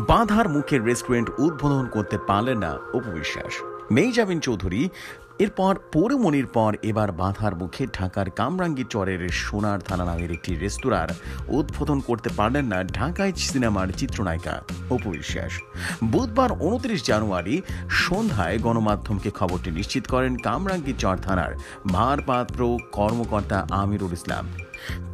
বাঁধার মুখে রেস্টুরেন্ট উদ্বোধন করতে পারলেন না অপু বিশ্বাস। মেহজাবিন চৌধুরী এরপর পৌরমণির পর এবার বাঁধার মুখে ঢাকার কামরাঙ্গী চরের সোনার থানা নামের একটি রেস্তোরাঁর উদ্বোধন করতে পারলেন না ঢাকায় সিনেমার চিত্রনায়িকা অপু বিশ্বাস। বুধবার 29 জানুয়ারি সন্ধ্যায় গণমাধ্যমকে খবরটি নিশ্চিত করেন কামরাঙ্গী চর থানার ভারপ্রাপ্ত কর্মকর্তা আমিরুল ইসলাম।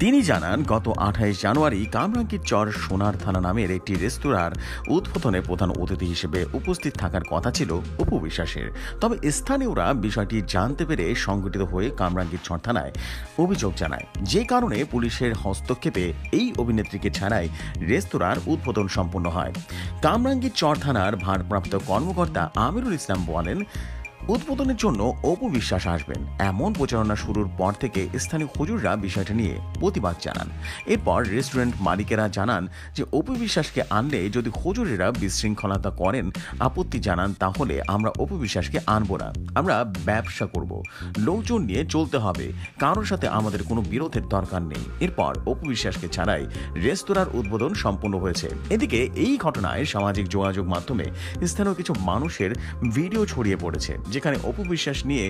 তিনি জানান, গত 28 জানুয়ারি কামরাঙ্গীর চর সোনার থানা নামের একটি রেস্তোরাঁর উদ্বোধনে প্রধান অতিথি হিসেবে উপস্থিত থাকার কথা ছিল অপু বিশ্বাসের। তবে স্থানীয়রা বিষয়টি জানতে পেরে সংগঠিত হয়ে কামরাঙ্গীর চর থানায় অভিযোগ জানায়, যে কারণে পুলিশের হস্তক্ষেপে এই অভিনেত্রীকে ছাড়াই রেস্তোরাঁর উদ্বোধন সম্পন্ন হয়। কামরাঙ্গীর চর থানার ভারপ্রাপ্ত কর্মকর্তা আমিরুল ইসলাম বলেন, উদ্বোধনের জন্য অপু বিশ্বাস আসবেন এমন প্রচারণা শুরুর পর থেকে স্থানীয় হুজুররা বিষয়টা নিয়ে প্রতিবাদ জানান। এরপর রেস্টুরেন্ট মালিকেরা জানান যে অপু বিশ্বাসকে আনলে যদি হুজুরেরা বিশৃঙ্খলতা করেন, আপত্তি জানান, তাহলে আমরা অপু বিশ্বাসকে আনবো না। আমরা ব্যবসা করব, লোকজন নিয়ে চলতে হবে, কারোর সাথে আমাদের কোনো বিরোধের দরকার নেই। এরপর অপু বিশ্বাসকে ছাড়াই রেস্তোরাঁর উদ্বোধন সম্পন্ন হয়েছে। এদিকে এই ঘটনায় সামাজিক যোগাযোগ মাধ্যমে স্থানীয় কিছু মানুষের ভিডিও ছড়িয়ে পড়েছে, যেখানে অপু বিশ্বাস নিয়ে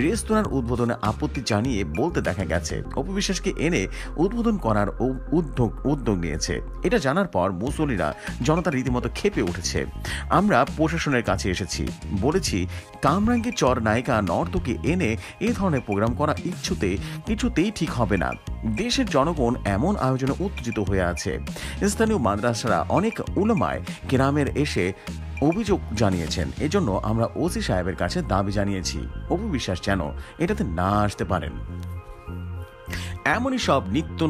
রেস্তোরাঁর উদ্বোধনে আপত্তি জানিয়ে বলতে দেখা গেছে অপু বিশ্বাসকে এনে উদ্বোধন করার উদ্যোগ নিয়েছে। এটা জানার পর মুসল্লিরা জনতা রীতিমতো ক্ষেপে উঠেছে। আমরা প্রশাসনের কাছে এসেছি, বলেছি কামরাঙ্গী চর নায়িকা নর্তকী এনে এ ধরনের প্রোগ্রাম করা কিছুতেই ঠিক হবে না। দেশের জনগণ এমন আয়োজনে উত্তেজিত হয়ে আছে। স্থানীয় মাদ্রাসারা অনেক উলামায়ে কেরামের এসে অভিযোগ জানিয়েছেন। এজন্য আমরা ওসি সাহেবের কাছে দাবি জানিয়েছি অপু বিশ্বাস যেন এটাতে না আসতে পারেন। এমনই সব নিত্য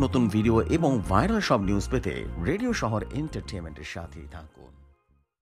নতুন ভিডিও এবং ভাইরাল সব নিউজ পেতে রেডিও শহর এন্টারটেইনমেন্টের সাথেই থাকুন।